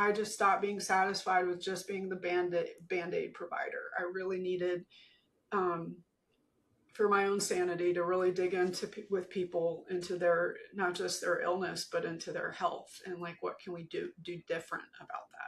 I just stopped being satisfied with just being the Band-Aid provider. I really needed, for my own sanity, to really dig into with people into their, not just their illness, but into their health, and like, what can we do different about that?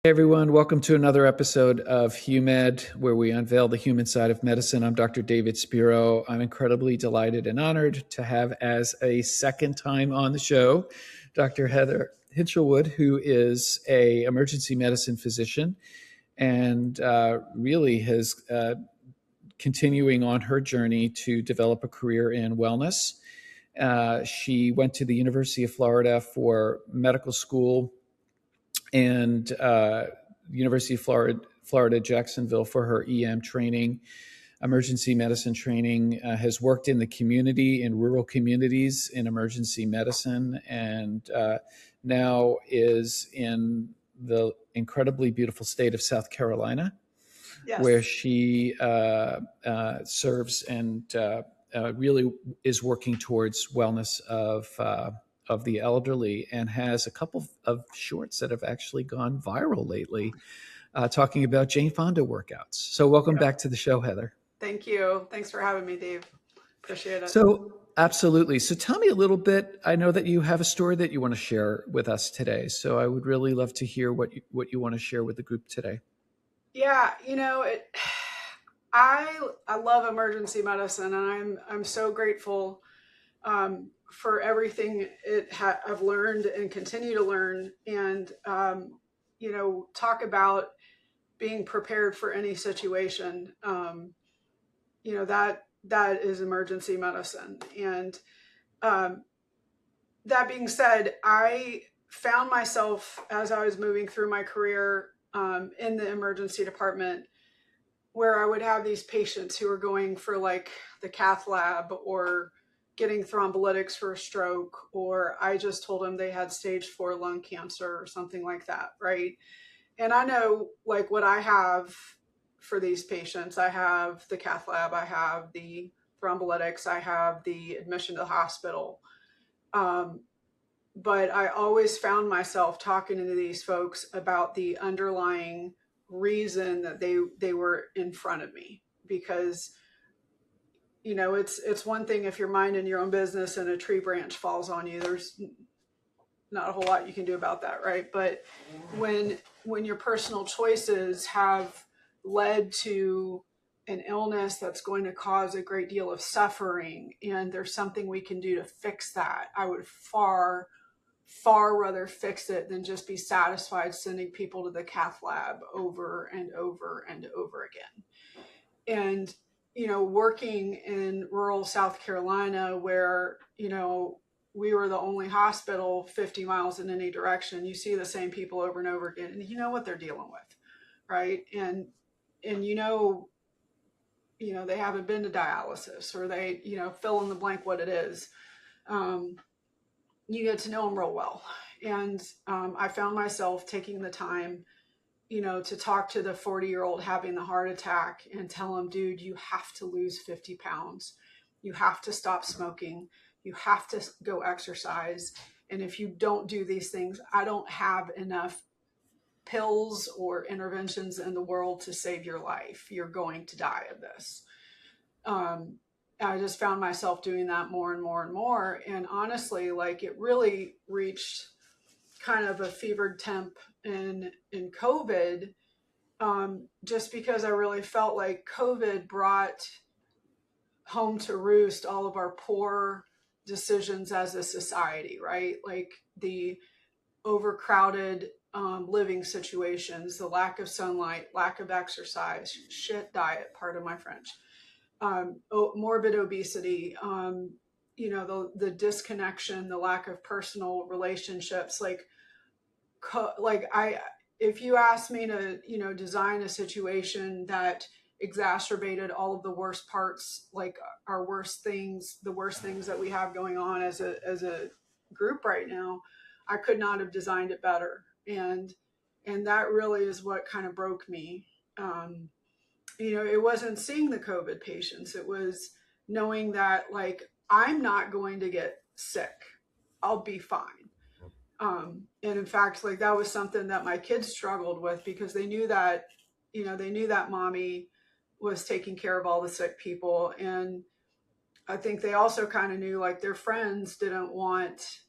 Hey everyone, welcome to another episode of HUMED, where we unveil the human side of medicine. I'm Dr. David Spiro. I'm incredibly delighted and honored to have as a second time on the show, Dr. Heather Hinshelwood, who is an emergency medicine physician and really has continuing on her journey to develop a career in wellness. She went to the University of Florida for medical school and University of Florida, Jacksonville for her EM training, emergency medicine training, has worked in the community, in rural communities in emergency medicine, and now is in the incredibly beautiful state of South Carolina, yes, where she serves and really is working towards wellness of the elderly, and has a couple of shorts that have actually gone viral lately, talking about Jane Fonda workouts. So welcome back to the show, Heather. Thank you. Thanks for having me, Dave. Appreciate it. So absolutely. So tell me a little bit. I know that you have a story that you want to share with us today. So I would really love to hear what you want to share with the group today. Yeah, I love emergency medicine, and I'm so grateful for everything I've learned and continue to learn, and talk about being prepared for any situation. That is emergency medicine. And that being said, I found myself, as I was moving through my career in the emergency department, where I would have these patients who were going for like the cath lab, or getting thrombolytics for a stroke, or I just told them they had stage 4 lung cancer or something like that, right? And I know like what I have for these patients. I have the cath lab, I have the thrombolytics, I have the admission to the hospital. But I always found myself talking to these folks about the underlying reason that they were in front of me, because it's one thing if you're minding your own business and a tree branch falls on you. There's not a whole lot you can do about that, right? But when your personal choices have led to an illness that's going to cause a great deal of suffering, and there's something we can do to fix that, I would far rather fix it than just be satisfied sending people to the cath lab over and over and over again. And working in rural South Carolina, where we were the only hospital 50 miles in any direction, you see the same people over and over again, and you know what they're dealing with, right? And they haven't been to dialysis, or they fill in the blank what it is. You get to know them real well. And I found myself taking the time to talk to the 40-year-old having the heart attack and tell him, dude, you have to lose 50 pounds. You have to stop smoking. You have to go exercise. And if you don't do these things, I don't have enough pills or interventions in the world to save your life. You're going to die of this. I just found myself doing that more and more and more. And honestly, like, it really reached kind of a fevered temp in COVID, just because I really felt like COVID brought home to roost all of our poor decisions as a society, right? Like the overcrowded living situations, the lack of sunlight, lack of exercise, shit diet, pardon my French, morbid obesity, the disconnection, the lack of personal relationships. If you asked me to, design a situation that exacerbated all of the worst parts, like our worst things, the worst things that we have going on as a group right now, I could not have designed it better. And that really is what kind of broke me. it wasn't seeing the COVID patients. It was knowing that, like, I'm not going to get sick. I'll be fine. And in fact, like, that was something that my kids struggled with, because they knew that, they knew that mommy was taking care of all the sick people. And I think they also kind of knew, like, their friends didn't want,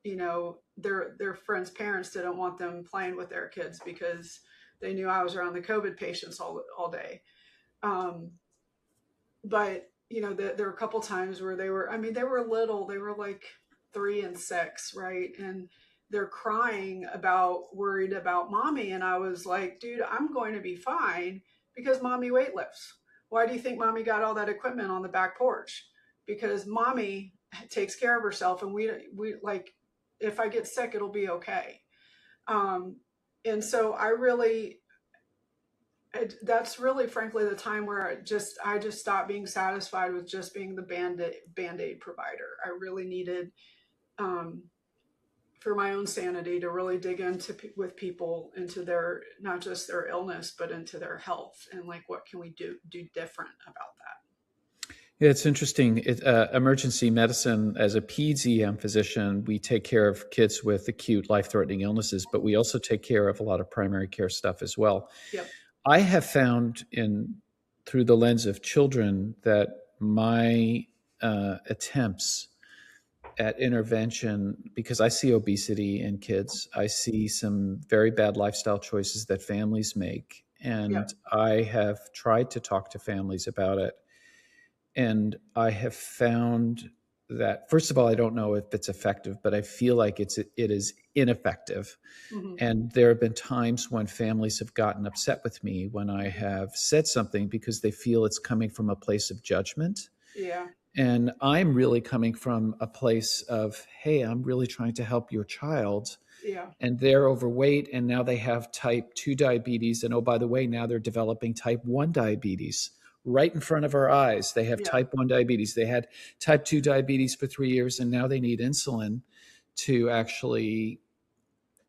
their friends' parents didn't want them playing with their kids, because they knew I was around the COVID patients all day. Um, but there were a couple times where they were little, they were like 3 and 6, right? And they're crying worried about mommy. And I was like, dude, I'm going to be fine, because mommy weightlifts. Why do you think mommy got all that equipment on the back porch? Because mommy takes care of herself, and we like, if I get sick, it'll be okay. And so that's really, frankly, the time where I just stopped being satisfied with just being the band-aid provider. I really needed, for my own sanity, to really dig with people into their, not just their illness, but into their health, and like, what can we do different about that? Yeah, it's interesting. Emergency medicine, as a peds physician, we take care of kids with acute life-threatening illnesses, but we also take care of a lot of primary care stuff as well. Yep. I have found through the lens of children that my attempts at intervention, because I see obesity in kids, I see some very bad lifestyle choices that families make. And Yep. I have tried to talk to families about it. And I have found that, first of all, I don't know if it's effective, but I feel like it is ineffective. Mm-hmm. And there have been times when families have gotten upset with me when I have said something, because they feel it's coming from a place of judgment. Yeah. And I'm really coming from a place of, hey, I'm really trying to help your child. Yeah. And they're overweight, and now they have type 2 diabetes. And oh, by the way, now they're developing type 1 diabetes right in front of our eyes. They have type 1 diabetes. They had type 2 diabetes for 3 years, and now they need insulin to actually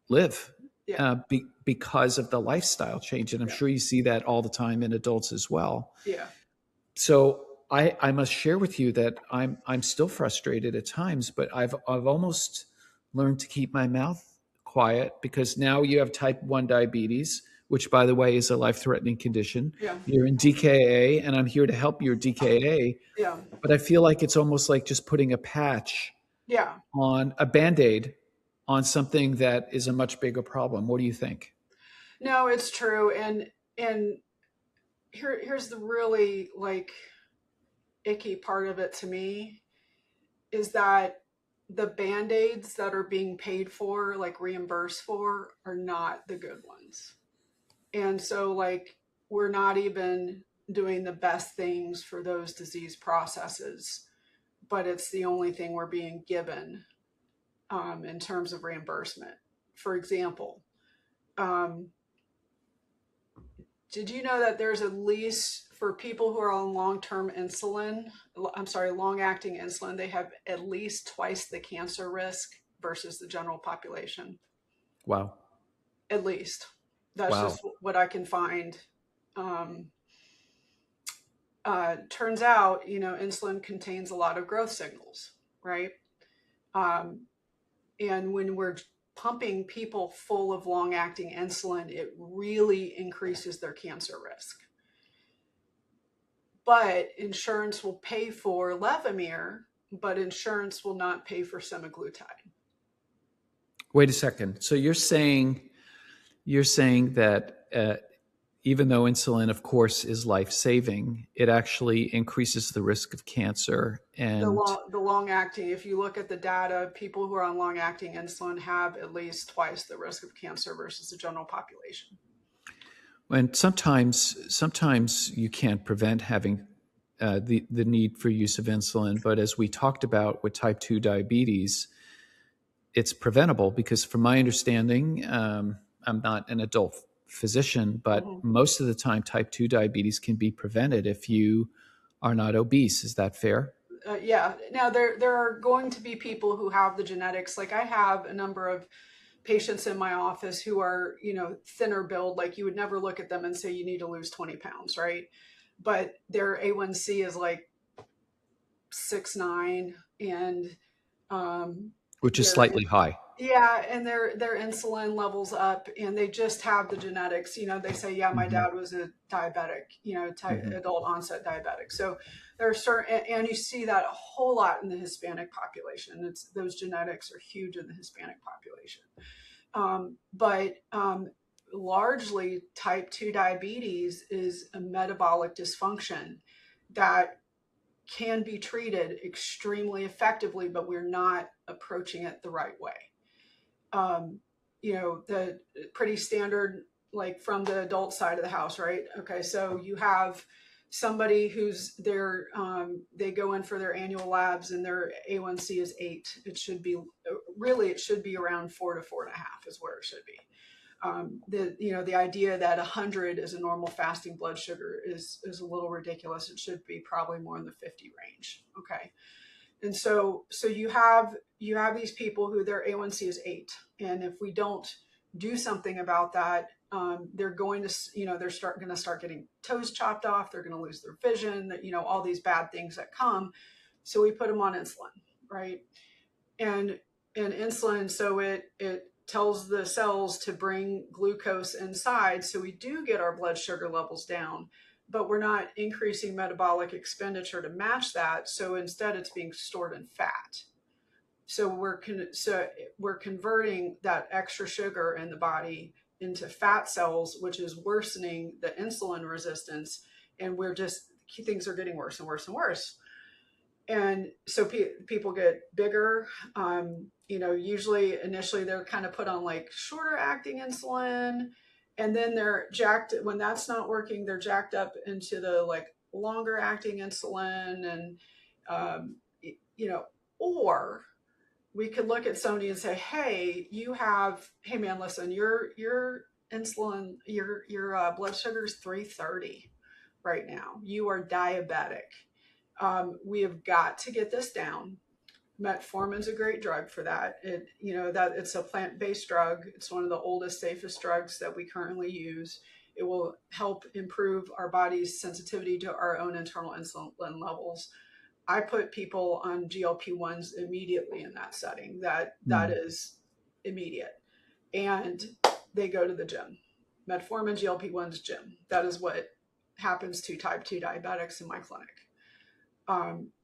live, because of the lifestyle change. And I'm sure you see that all the time in adults as well. Yeah. So I must share with you that I'm still frustrated at times, but I've almost learned to keep my mouth quiet, because now you have type 1 diabetes, which, by the way, is a life-threatening condition. Yeah. You're in DKA, and I'm here to help your DKA. Yeah. But I feel like it's almost like just putting a patch on a Band-Aid on something that is a much bigger problem. What do you think? No, it's true. And here's the really, like, icky part of it to me, is that the Band-Aids that are being paid for, like reimbursed for, are not the good ones. And so, like, we're not even doing the best things for those disease processes, but it's the only thing we're being given in terms of reimbursement. For example, did you know that there's at least, for people who are on long-acting insulin, they have at least twice the cancer risk versus the general population? Wow. At least. That's just what I can find. Turns out, insulin contains a lot of growth signals, right? And when we're pumping people full of long-acting insulin, it really increases their cancer risk. But insurance will pay for Levemir, but insurance will not pay for semaglutide. Wait a second. So you're saying that even though insulin, of course, is life-saving, it actually increases the risk of cancer. And the long-acting, if you look at the data, people who are on long-acting insulin have at least twice the risk of cancer versus the general population. And sometimes you can't prevent having the need for use of insulin, but as we talked about with type 2 diabetes, it's preventable, because from my understanding, I'm not an adult physician, but most of the time type 2 diabetes can be prevented if you are not obese. Is that fair? Yeah. Now, there are going to be people who have the genetics. Like, I have a number of patients in my office who are, thinner build, like you would never look at them and say you need to lose 20 pounds, right? But their A1C is like 6.9, and which is their slightly high. yeah, and their insulin levels up, and they just have the genetics. They say, yeah, my dad was a diabetic, adult onset diabetic. So there are certain, and you see that a whole lot in the Hispanic population. Those genetics are huge in the Hispanic population. But largely type 2 diabetes is a metabolic dysfunction that can be treated extremely effectively, but we're not approaching it the right way. The pretty standard, like from the adult side of the house, right? Okay, so you have somebody who's they go in for their annual labs and their A1C is 8. It should be around 4 to 4.5 is where it should be. The idea that 100 is a normal fasting blood sugar is a little ridiculous. It should be probably more in the 50 range. Okay. And so you have these people who their A1C is 8. And if we don't do something about that, they're going to, they're going to start getting toes chopped off. They're going to lose their vision, all these bad things that come. So we put them on insulin, right? And insulin, so it tells the cells to bring glucose inside. So we do get our blood sugar levels down, but we're not increasing metabolic expenditure to match that. So instead it's being stored in fat. So we're converting that extra sugar in the body into fat cells, which is worsening the insulin resistance. And things are getting worse and worse and worse. And so people get bigger. Usually initially they're kind of put on like shorter acting insulin, and then they're jacked when that's not working. They're jacked up into the like longer acting insulin, and or we could look at somebody and say, hey man, listen, your insulin, your blood sugar is 330 right now. You are diabetic. We have got to get this down. Metformin is a great drug for that. It's a plant-based drug. It's one of the oldest, safest drugs that we currently use. It will help improve our body's sensitivity to our own internal insulin levels. I put people on GLP-1s immediately in that setting. That is immediate. And they go to the gym. Metformin, GLP-1s, gym. That is what happens to type 2 diabetics in my clinic.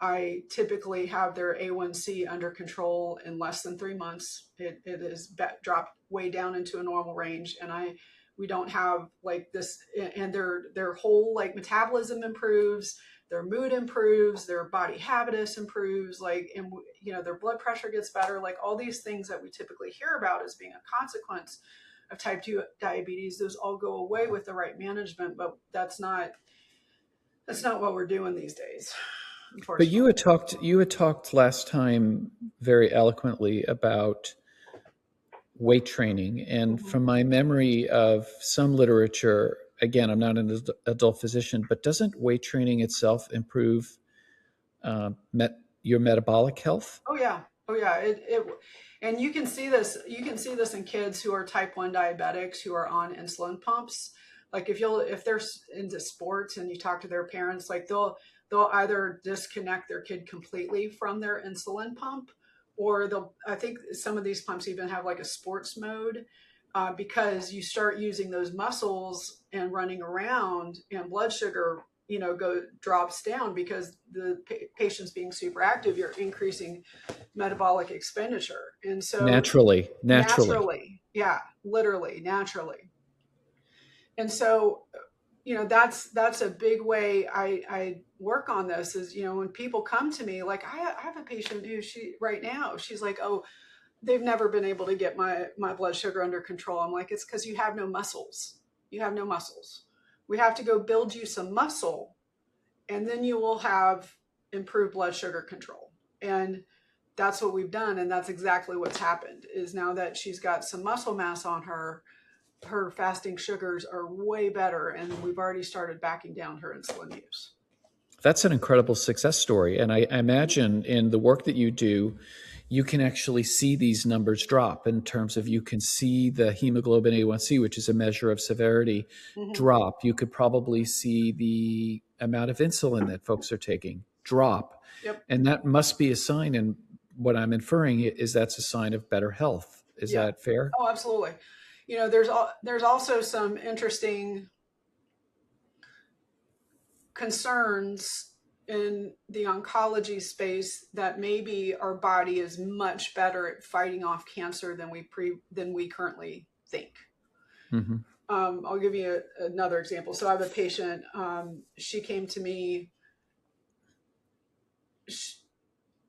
I typically have their A1C under control in less than 3 months. It is dropped way down into a normal range, and we don't have like this, and their whole like metabolism improves, their mood improves, their body habitus improves, and their blood pressure gets better. Like all these things that we typically hear about as being a consequence of type 2 diabetes, those all go away with the right management, but that's not what we're doing these days. But you had talked last time very eloquently about weight training, and from my memory of some literature, again, I'm not an adult physician, but doesn't weight training itself improve your metabolic health? Oh yeah. And you can see this in kids who are type 1 diabetics who are on insulin pumps. Like if they're into sports and you talk to their parents, like they'll either disconnect their kid completely from their insulin pump, or I think some of these pumps even have like a sports mode, because you start using those muscles and running around, and blood sugar, drops down because the patient's being super active. You're increasing metabolic expenditure. And so naturally. Yeah, literally naturally. And so, that's a big way I work on this is, when people come to me, like I have a patient who right now, she's like, oh, they've never been able to get my blood sugar under control. I'm like, it's because you have no muscles. You have no muscles. We have to go build you some muscle, and then you will have improved blood sugar control. And that's what we've done. And that's exactly what's happened is now that she's got some muscle mass on her fasting sugars are way better, and we've already started backing down her insulin use. That's an incredible success story. And I imagine in the work that you do, you can actually see these numbers drop in terms of, you can see the hemoglobin A1C, which is a measure of severity, Hmm. drop. You could probably see the amount of insulin that folks are taking drop. Yep. And that must be a sign. And what I'm inferring is that's a sign of better health. Is Yeah. that fair? Oh, absolutely. There's also some interesting concerns in the oncology space that maybe our body is much better at fighting off cancer than we currently think. Mm-hmm. I'll give you another example. So I have a patient. She came to me,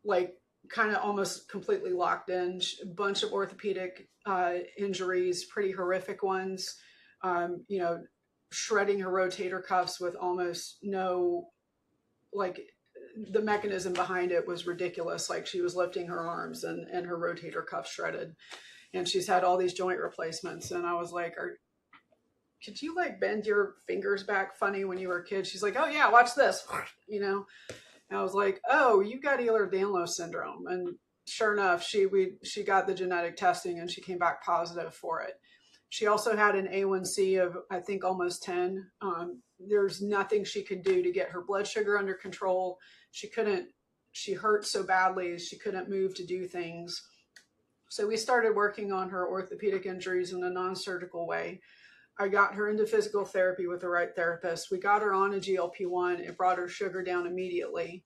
like, kind of almost completely locked in, a bunch of orthopedic injuries, pretty horrific ones. You know, shredding her rotator cuffs with almost no, like, the mechanism behind it was ridiculous. Like, she was lifting her arms and her rotator cuff shredded, and she's had all these joint replacements. And I was like, could you like bend your fingers back funny when you were a kid? She's like, oh yeah, watch this, you know? And I was like, oh, you got Ehlers-Danlos syndrome. And sure enough, she got the genetic testing and she came back positive for it. She also had an A1C of, I think, almost 10. There's nothing she could do to get her blood sugar under control. She hurt so badly, she couldn't move to do things. So we started working on her orthopedic injuries in a non-surgical way. I got her into physical therapy with the right therapist. We got her on a GLP-1. It brought her sugar down immediately.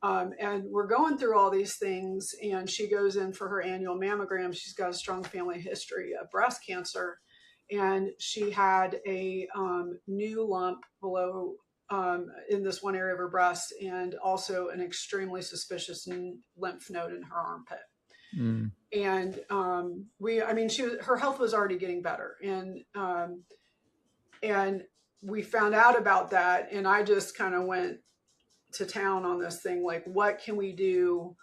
And we're going through all these things, and she goes in for her annual mammogram. She's got a strong family history of breast cancer, and she had a new lump below in this one area of her breast, and also an extremely suspicious lymph node in her armpit. Mm. And her health was already getting better, and we found out about that, and I just kind of went to town on this thing, like, what can we do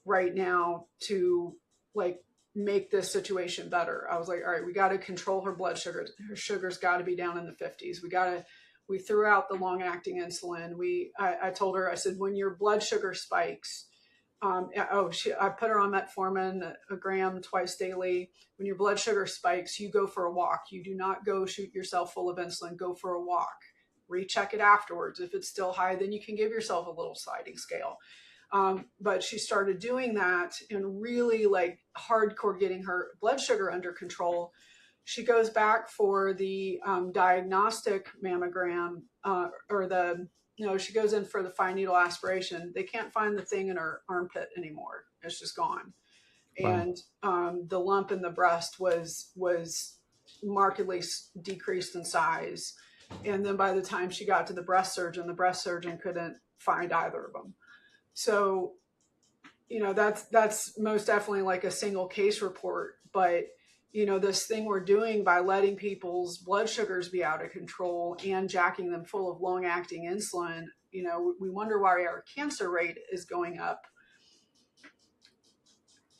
right now to, like, make this situation better? I was like, all right, we got to control her blood sugar. Her sugar's got to be down in the 50s. We threw out the long acting insulin. I told her, I said, when your blood sugar spikes, I put her on metformin, a gram twice daily. When your blood sugar spikes, you go for a walk. You do not go shoot yourself full of insulin. Go for a walk. Recheck it afterwards. If it's still high, then you can give yourself a little sliding scale. But she started doing that and really, like, hardcore getting her blood sugar under control. She goes back for the diagnostic mammogram, she goes in for the fine needle aspiration. They can't find the thing in her armpit anymore. It's just gone. Wow. And the lump in the breast was markedly decreased in size. And then by the time she got to the breast surgeon couldn't find either of them. So, that's most definitely like a single case report. But, this thing we're doing by letting people's blood sugars be out of control and jacking them full of long acting insulin, we wonder why our cancer rate is going up.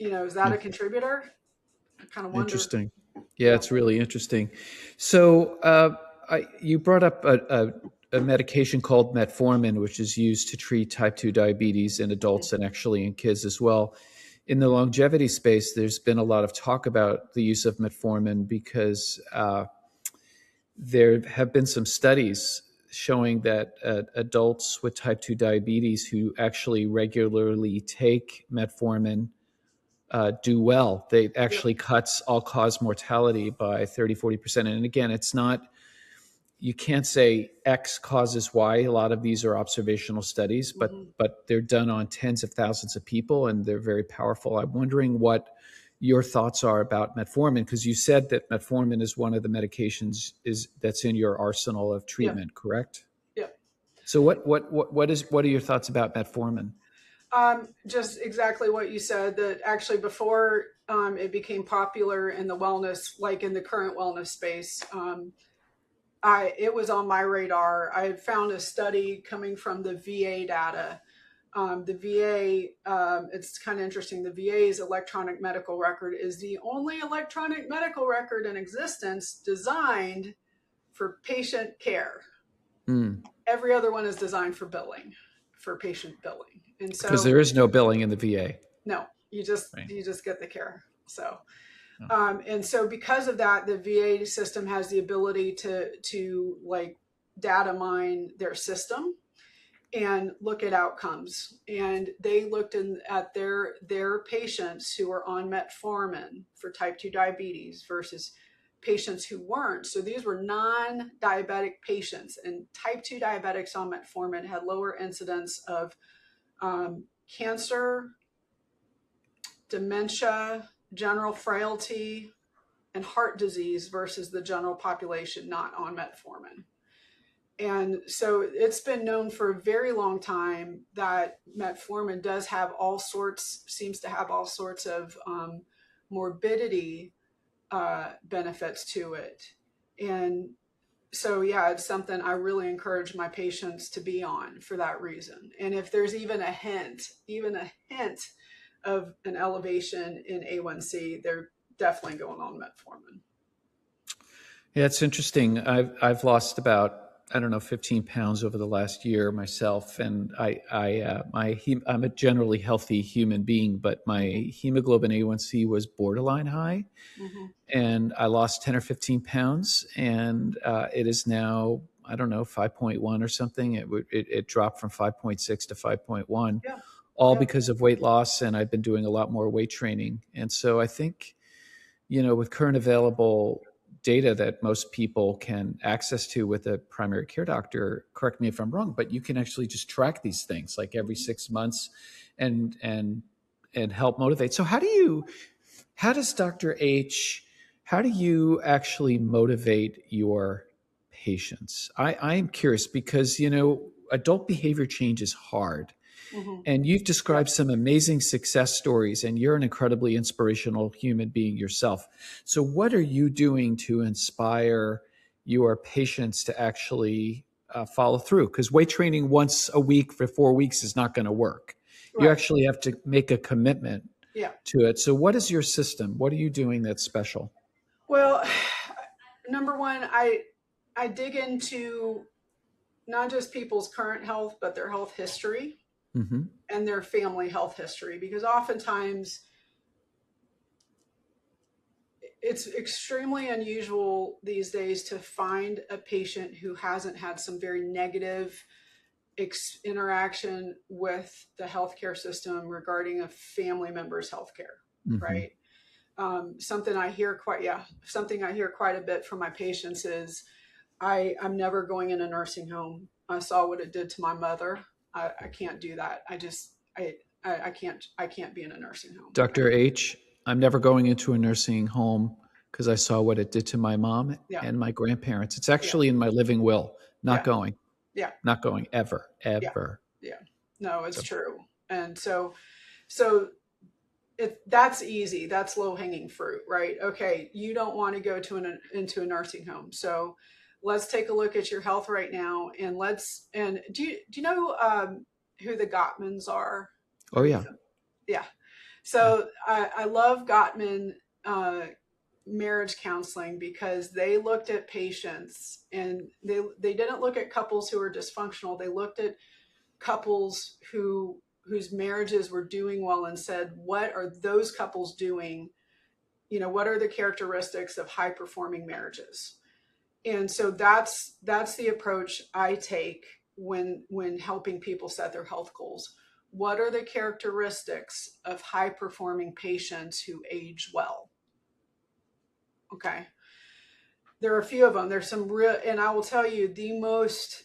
Is that a contributor? I kind of wonder. Interesting. Yeah, it's really interesting. So you brought up a medication called Metformin, which is used to treat type 2 diabetes in adults and actually in kids as well. In the longevity space, there's been a lot of talk about the use of Metformin because there have been some studies showing that adults with type 2 diabetes who actually regularly take Metformin do well. They actually cuts all-cause mortality by 30-40%. And again, it's not, you can't say X causes Y. A lot of these are observational studies, but they're done on tens of thousands of people, and they're very powerful. I'm wondering what your thoughts are about Metformin, because you said that Metformin is one of the medications that's in your arsenal of treatment, correct? Yeah. So what are your thoughts about Metformin? Just exactly what you said, that actually before it became popular in the wellness, like in the current wellness space, it was on my radar. I had found a study coming from the VA data. The VA, it's kind of interesting. The VA's electronic medical record is the only electronic medical record in existence designed for patient care. Every other one is designed for billing, for patient billing. And so, because there is no billing in the VA. No, Right. you just get the care. So, Yeah. and so because of that, the VA system has the ability to like data mine their system and look at outcomes. And they looked at their patients who were on metformin for type 2 diabetes versus patients who weren't. So these were non-diabetic patients, and type 2 diabetics on metformin had lower incidence of cancer, dementia, general frailty, and heart disease versus the general population not on metformin. And so it's been known for a very long time that metformin seems to have all sorts of morbidity benefits to it. And so, yeah, it's something I really encourage my patients to be on for that reason. And if there's even a hint of an elevation in A1C, they're definitely going on metformin. Yeah, it's interesting. I've lost about, I don't know, 15 pounds over the last year myself, and I'm a generally healthy human being, but my hemoglobin A1C was borderline high, Mm-hmm. and I lost 10 or 15 pounds, and it is now, I don't know, 5.1 or something. It dropped from 5.6 to 5.1, Yeah. all Yeah. because of weight loss, and I've been doing a lot more weight training, and so I think, you know, with current available data that most people can access to with a primary care doctor, correct me if I'm wrong, but you can actually just track these things like every 6 months and help motivate. So how does Dr. H, how do you actually motivate your patients? I am curious because, you know, adult behavior change is hard. Mm-hmm. And you've Yeah. described some amazing success stories, and you're an incredibly inspirational human being yourself. So, what are you doing to inspire your patients to actually follow through? Because weight training once a week for 4 weeks is not going to work. You Right. actually have to make a commitment Yeah. to it. So, what is your system? What are you doing that's special? Well, number one, I dig into not just people's current health, but their health history Hmm. and their family health history, because oftentimes it's extremely unusual these days to find a patient who hasn't had some very negative interaction with the healthcare system regarding a family member's healthcare, Hmm. right? Something I hear quite a bit from my patients is, I'm never going in a nursing home. I saw what it did to my mother. I can't do that. I can't be in a nursing home. Dr. H, I'm never going into a nursing home because I saw what it did to my mom Yeah, and my grandparents. It's yeah, actually in my living will. Not yeah, going, yeah, not going ever, yeah, ever. yeah. No, it's So, true. And so that's easy. That's low hanging fruit, right? Okay, you don't want to go into a nursing home. So let's take a look at your health right now, and do you know who the Gottmans are? oh yeah, Yeah. yeah. So I love Gottman marriage counseling because they looked at patients, and they didn't look at couples who were dysfunctional. They looked at couples whose marriages were doing well and said, what are those couples doing? You know, what are the characteristics of high performing marriages? And so that's the approach I take when helping people set their health goals. What are the characteristics of high performing patients who age well? Okay, there are a few of them. There's some real, and I will tell you the most,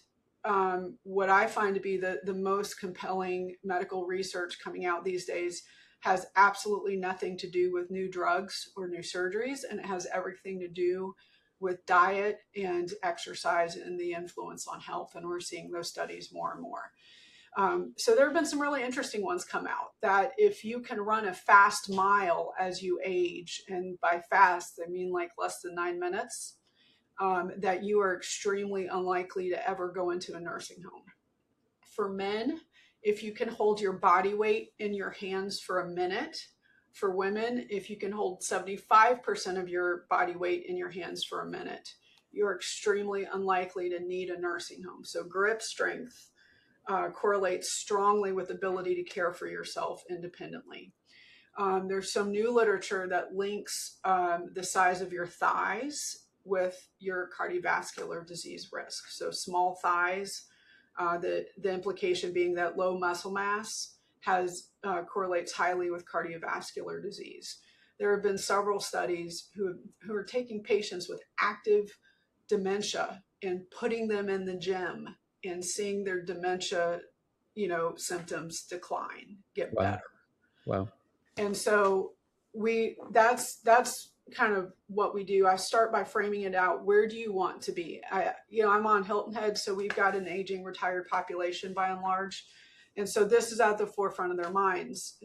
what I find to be the most compelling medical research coming out these days has absolutely nothing to do with new drugs or new surgeries, and it has everything to do with diet and exercise and the influence on health. And we're seeing those studies more and more. So there have been some really interesting ones come out that if you can run a fast mile as you age, and by fast, I mean like less than 9 minutes, that you are extremely unlikely to ever go into a nursing home. For men, if you can hold your body weight in your hands for a minute. For women, if you can hold 75% of your body weight in your hands for a minute, you're extremely unlikely to need a nursing home. So grip strength correlates strongly with ability to care for yourself independently. There's some new literature that links the size of your thighs with your cardiovascular disease risk. So small thighs, the implication being that low muscle mass has correlates highly with cardiovascular disease. There have been several studies who are taking patients with active dementia and putting them in the gym and seeing their dementia, symptoms decline, get Wow. better. Wow. And so that's kind of what we do. I start by framing it out. Where do you want to be? I'm on Hilton Head, so we've got an aging retired population by and large. And so this is at the forefront of their minds.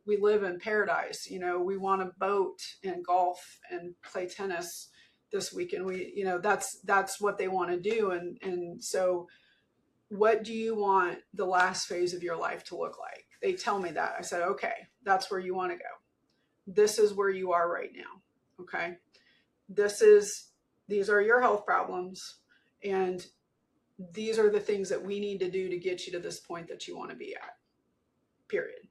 We live in paradise. We want to boat and golf and play tennis this weekend. That's what they want to do. And so what do you want the last phase of your life to look like? They tell me that. I said, okay, that's where you want to go. This is where you are right now. Okay. These are your health problems. And these are the things that we need to do to get you to this point that you want to be at, period.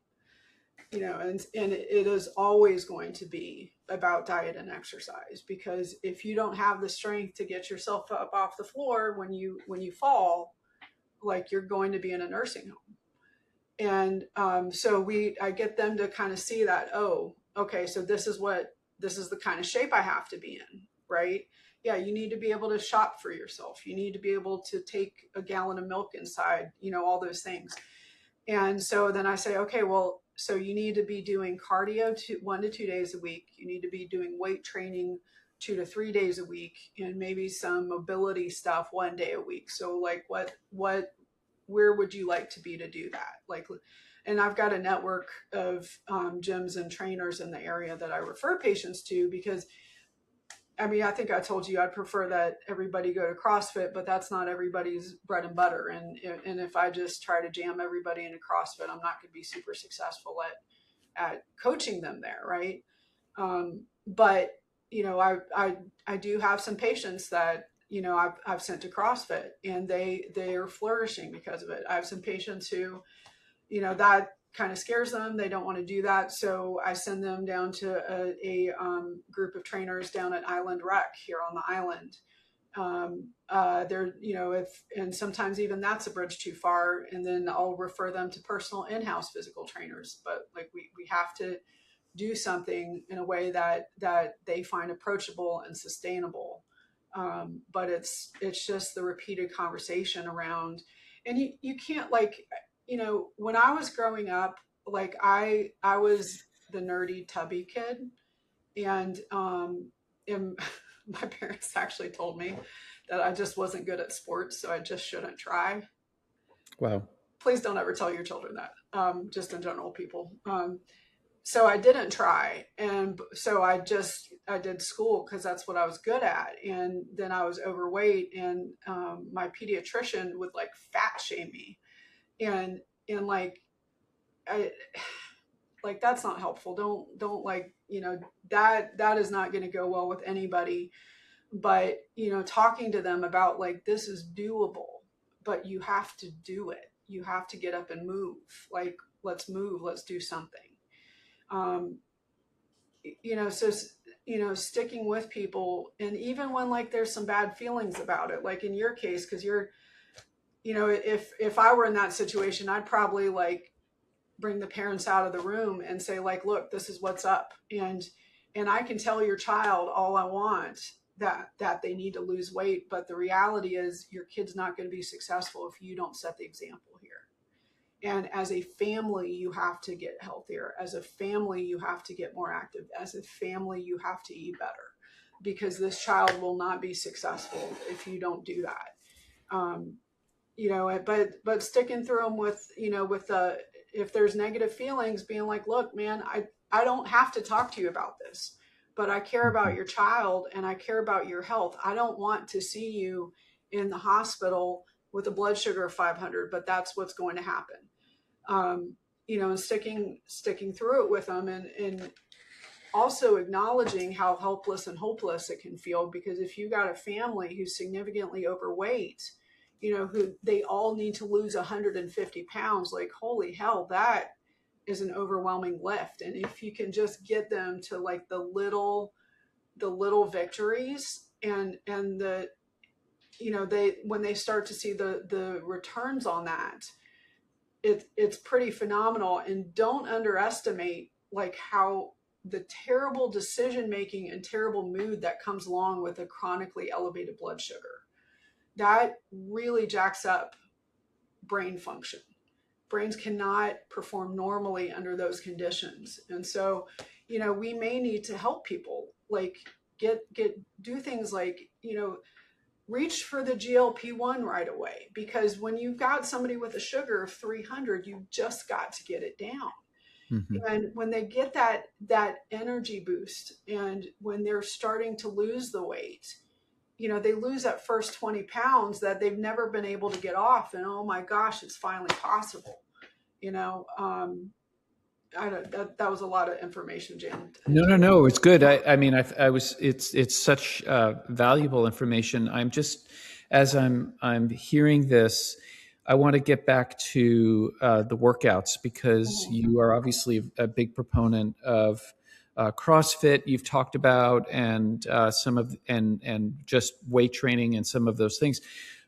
And it is always going to be about diet and exercise, because if you don't have the strength to get yourself up off the floor when you fall, like, you're going to be in a nursing home. And so I get them to kind of see that, oh, okay, so this is the kind of shape I have to be in, right? Yeah, you need to be able to shop for yourself. You need to be able to take a gallon of milk inside, all those things. And so then I say, okay, well, so you need to be doing cardio 1 to 2 days a week. You need to be doing weight training 2 to 3 days a week, and maybe some mobility stuff 1 day a week. So like where would you like to be to do that? And I've got a network of gyms and trainers in the area that I refer patients to, because I think I told you I'd prefer that everybody go to CrossFit, but that's not everybody's bread and butter. And if I just try to jam everybody into CrossFit, I'm not going to be super successful at coaching them there, right? But I do have some patients that I've sent to CrossFit, and they are flourishing because of it. I have some patients who, that kind of scares them. They don't want to do that. So I send them down to a group of trainers down at Island Rec here on the island. And sometimes even that's a bridge too far. And then I'll refer them to personal in-house physical trainers. But like we have to do something in a way that they find approachable and sustainable. But it's just the repeated conversation around, and you can't, when I was growing up, like I was the nerdy tubby kid, and my parents actually told me that I just wasn't good at sports, so I just shouldn't try. Wow. Please don't ever tell your children that, just in general, people. So I didn't try. And so I did school because that's what I was good at. And then I was overweight, and my pediatrician would like fat shame me. And that's not helpful. Don't that is not going to go well with anybody. But, talking to them about like, this is doable, but you have to do it. You have to get up and move. Like, let's move, let's do something. So sticking with people, and even when like there's some bad feelings about it, like in your case, because you're, if I were in that situation, I'd probably like bring the parents out of the room and say like, look, this is what's up. And I can tell your child all I want that they need to lose weight. But the reality is your kid's not going to be successful if you don't set the example here. And as a family, you have to get healthier. As a family, you have to get more active. As a family, you have to eat better, because this child will not be successful if you don't do that. But sticking through them with if there's negative feelings, being like, look, man, I don't have to talk to you about this, but I care about your child and I care about your health. I don't want to see you in the hospital with a blood sugar of 500, but that's what's going to happen. And sticking through it with them, and also acknowledging how helpless and hopeless it can feel, because if you got a family who's significantly overweight, who they all need to lose 150 pounds, like, holy hell, that is an overwhelming lift. And if you can just get them to like the little victories, and the, you know, when they start to see the returns on that, it's pretty phenomenal. And don't underestimate like how the terrible decision making and terrible mood that comes along with a chronically elevated blood sugar, that really jacks up brain function. Brains cannot perform normally under those conditions. And so, you know, we may need to help people like do things like, you know, reach for the GLP-1 right away, because when you've got somebody with a sugar of 300, you've just got to get it down. Mm-hmm. And when they get that energy boost, and when they're starting to lose the weight, you know, they lose that first 20 pounds that they've never been able to get off. And oh my gosh, it's finally possible. You know, that was a lot of information jammed. No, it's good. I mean, it's such valuable information. I'm just, as I'm hearing this, I want to get back to the workouts, because you are obviously a big proponent of CrossFit. You've talked about, and and just weight training and some of those things.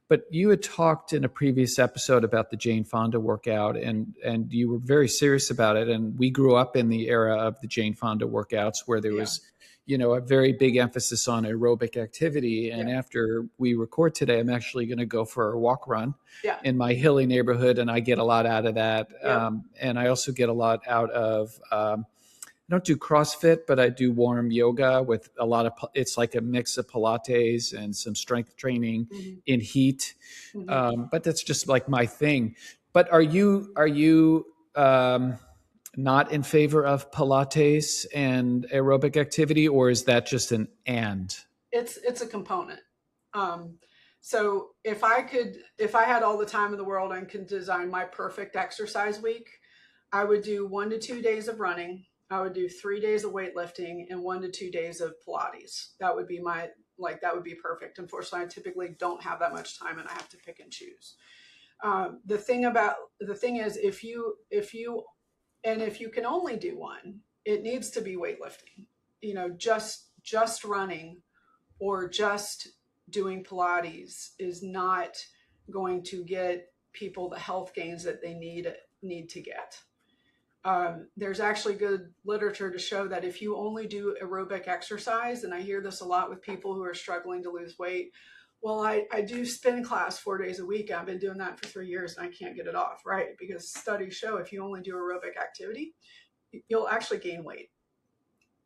But you had talked in a previous episode about the Jane Fonda workout, and you were very serious about it. And we grew up in the era of the Jane Fonda workouts, where there was, you know, a very big emphasis on aerobic activity. And after we record today, I'm actually going to go for a walk run in my hilly neighborhood, and I get a lot out of that. And I also get a lot out of I don't do CrossFit, but I do warm yoga with a lot of, it's like a mix of Pilates and some strength training in heat. But that's just like my thing. But are you not in favor of Pilates and aerobic activity, or is that just an and? It's a component. So if I had all the time in the world and could design my perfect exercise week, I would do 1 to 2 days of running. I would do 3 days of weightlifting and 1 to 2 days of Pilates. That would be that would be perfect. Unfortunately, I typically don't have that much time, and I have to pick and choose. The thing is, if you can only do one, it needs to be weightlifting. You know, just running or just doing Pilates is not going to get people the health gains that they need to get. There's actually good literature to show that if you only do aerobic exercise, and I hear this a lot with people who are struggling to lose weight, well, I do spin class 4 days a week. I've been doing that for 3 years and I can't get it off, right? Because studies show if you only do aerobic activity, you'll actually gain weight.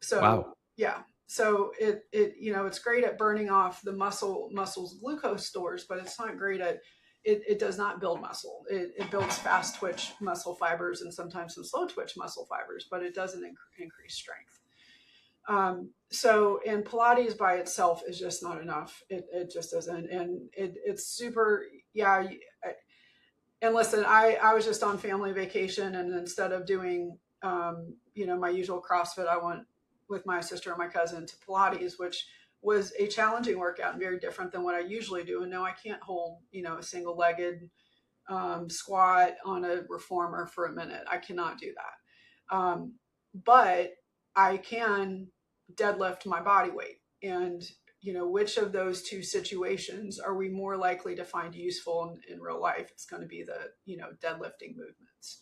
So, wow. Yeah. So it's great at burning off the muscle's glucose stores, but it's not great at, it does not build muscle. It builds fast twitch muscle fibers and sometimes some slow twitch muscle fibers, but it doesn't increase strength. And Pilates by itself is just not enough. It just doesn't. And it's super, and listen, I was just on family vacation, and instead of doing, my usual CrossFit, I went with my sister and my cousin to Pilates, which was a challenging workout and very different than what I usually do. And no, I can't hold, a single-legged squat on a reformer for a minute. I cannot do that. But I can deadlift my body weight. And, which of those two situations are we more likely to find useful in real life? It's going to be the, deadlifting movements.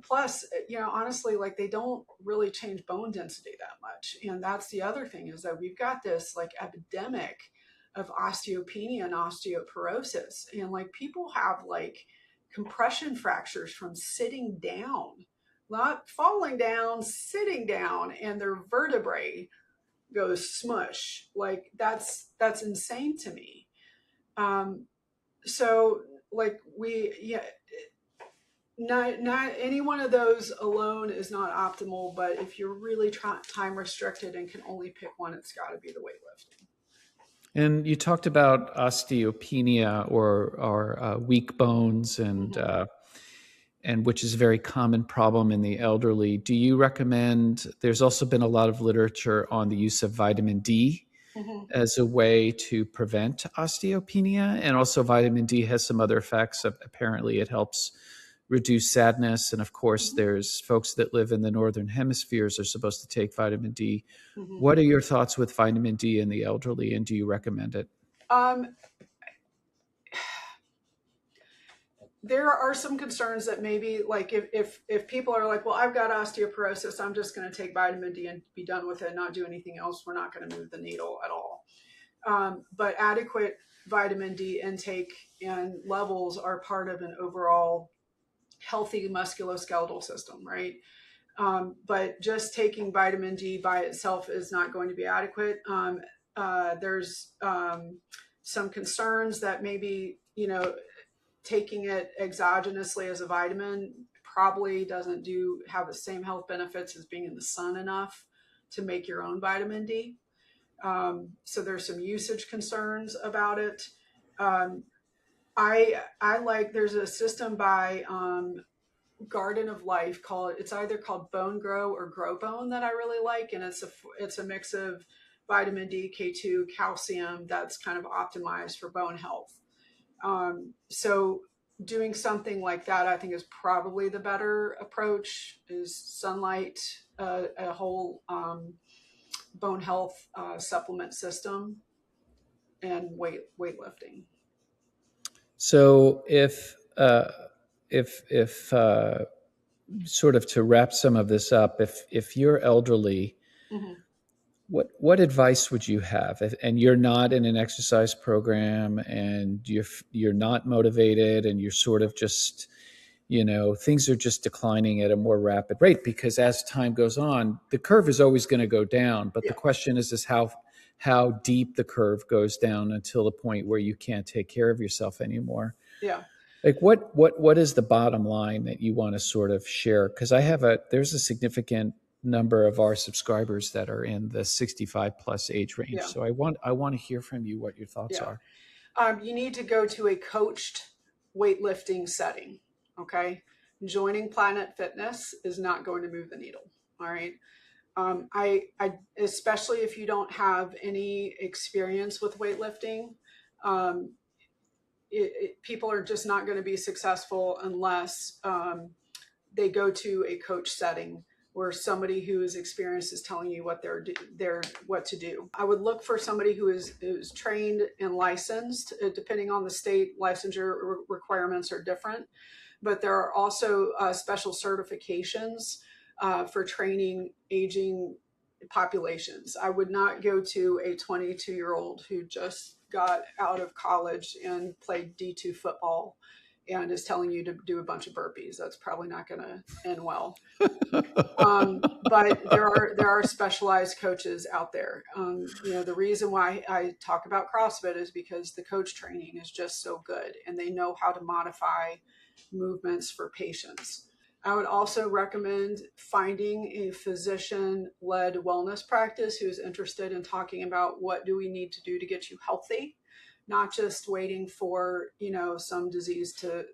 Plus, honestly, like they don't really change bone density that much. And that's the other thing, is that we've got this like epidemic of osteopenia and osteoporosis. And like people have like compression fractures from sitting down, not falling down, sitting down, and their vertebrae goes smush. Like that's insane to me. So like not any one of those alone is not optimal, but if you're really time restricted and can only pick one, it's got to be the weightlifting. And you talked about osteopenia or weak bones, and which is a very common problem in the elderly. Do you recommend? There's also been a lot of literature on the use of vitamin D as a way to prevent osteopenia, and also vitamin D has some other effects. Apparently, it helps reduce sadness. And of course, Mhm. there's folks that live in the northern hemispheres are supposed to take vitamin D. Mhm. What are your thoughts with vitamin D in the elderly, and do you recommend it? Um, there are some concerns that maybe like if people are like, well, I've got osteoporosis, I'm just going to take vitamin D and be done with it, not do anything else. We're not going to move the needle at all. But adequate vitamin D intake and levels are part of an overall healthy musculoskeletal system, right? But just taking vitamin D by itself is not going to be adequate. There's some concerns that maybe, taking it exogenously as a vitamin probably doesn't have the same health benefits as being in the sun enough to make your own vitamin D. So there's some usage concerns about it. Um, I like there's a system by Garden of Life it's either called Bone Grow or Grow Bone that I really like, and it's a mix of vitamin D, K2, calcium that's kind of optimized for bone health. So doing something like that, I think, is probably the better approach. Is sunlight, a whole bone health supplement system, and weightlifting. So if sort of to wrap some of this up, if you're elderly, Mm-hmm. what advice would you have? And you're not in an exercise program, and you're not motivated, and you're sort of just, things are just declining at a more rapid rate, because as time goes on, the curve is always going to go down. But the Yeah, question is how deep the curve goes down until the point where you can't take care of yourself anymore. yeah, Like what is the bottom line that you want to sort of share? Because there's a significant number of our subscribers that are in the 65 plus age range. yeah, So I want to hear from you what your thoughts yeah. are. You need to go to a coached weightlifting setting. Okay, joining Planet Fitness is not going to move the needle. All right. I especially if you don't have any experience with weightlifting, um, people are just not going to be successful unless they go to a coach setting where somebody who is experienced is telling you what to do. I would look for somebody who's trained and licensed. Depending on the state, licensure requirements are different, but there are also special certifications for training aging populations. I would not go to a 22-year-old who just got out of college and played D2 football and is telling you to do a bunch of burpees. That's probably not going to end well. But there are specialized coaches out there. The reason why I talk about CrossFit is because the coach training is just so good, and they know how to modify movements for patients. I would also recommend finding a physician-led wellness practice who's interested in talking about what do we need to do to get you healthy, not just waiting for some disease to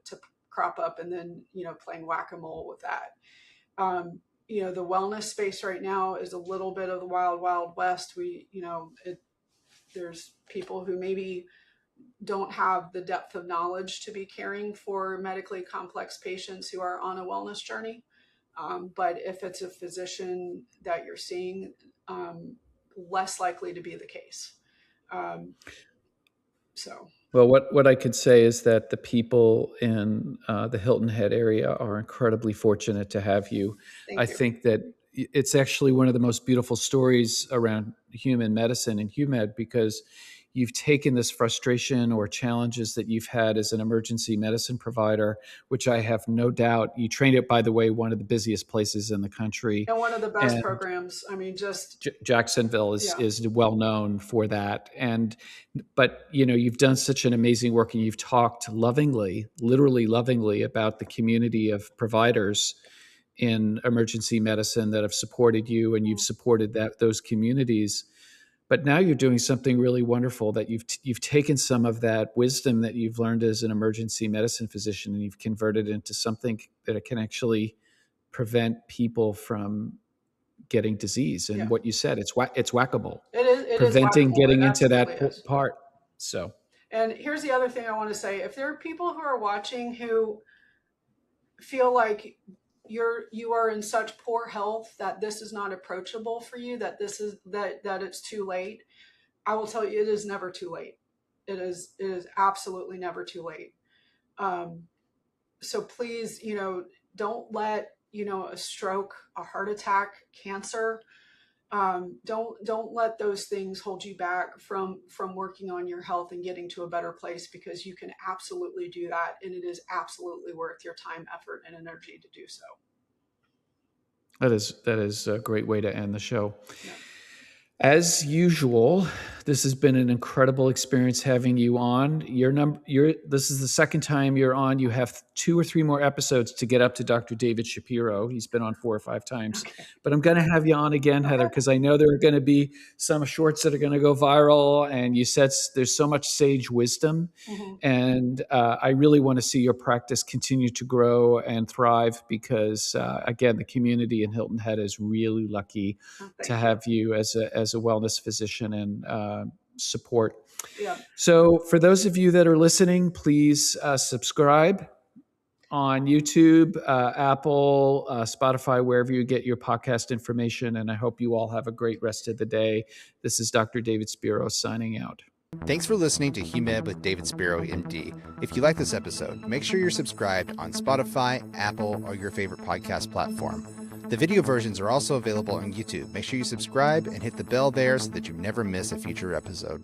crop up and then playing whack-a-mole with that. The wellness space right now is a little bit of the wild, wild west. There's people who maybe don't have the depth of knowledge to be caring for medically complex patients who are on a wellness journey. But if it's a physician that you're seeing, less likely to be the case. Um, so, Well, what I could say is that the people in the Hilton Head area are incredibly fortunate to have you. I thank you. think that it's actually one of the most beautiful stories around human medicine and HUMED, because you've taken this frustration or challenges that you've had as an emergency medicine provider, which I have no doubt you trained at, by the way, one of the busiest places in the country. And one of the best And programs. I mean, just, Jacksonville is yeah, is well known for that. But you've done such an amazing work, and you've talked lovingly, literally lovingly, about the community of providers in emergency medicine that have supported you, and you've supported those communities. But now you're doing something really wonderful, that you've taken some of that wisdom that you've learned as an emergency medicine physician, and you've converted it into something that it can actually prevent people from getting disease. And yeah. what you said, it's whackable, It is preventing whack-a-mole. It getting into absolutely that is. part. So And here's the other thing I want to say. If there are people who are watching who feel like you are in such poor health that this is not approachable for you, that it's too late, I will tell you, it is never too late. It is absolutely never too late. So please, don't let, a stroke, a heart attack, cancer, don't let those things hold you back from working on your health and getting to a better place, because you can absolutely do that, and it is absolutely worth your time, effort, and energy to do so. That is a great way to end the show. Yeah. As usual, this has been an incredible experience having you on. This is the second time you're on. You have 2 or 3 more episodes to get up to Dr. David Shapiro. He's been on 4 or 5 times. Okay. But I'm going to have you on again, Heather, because I know there are going to be some shorts that are going to go viral. And you said there's so much sage wisdom. Mm-hmm. And I really want to see your practice continue to grow and thrive, because, again, the community in Hilton Head is really lucky to have you as a wellness physician and support. Yeah. So for those of you that are listening, please subscribe on YouTube, Apple, Spotify, wherever you get your podcast information. And I hope you all have a great rest of the day. This is Dr. David Spiro signing out. Thanks for listening to HUMED with David Spiro, MD. If you like this episode, make sure you're subscribed on Spotify, Apple, or your favorite podcast platform. The video versions are also available on YouTube. Make sure you subscribe and hit the bell there so that you never miss a future episode.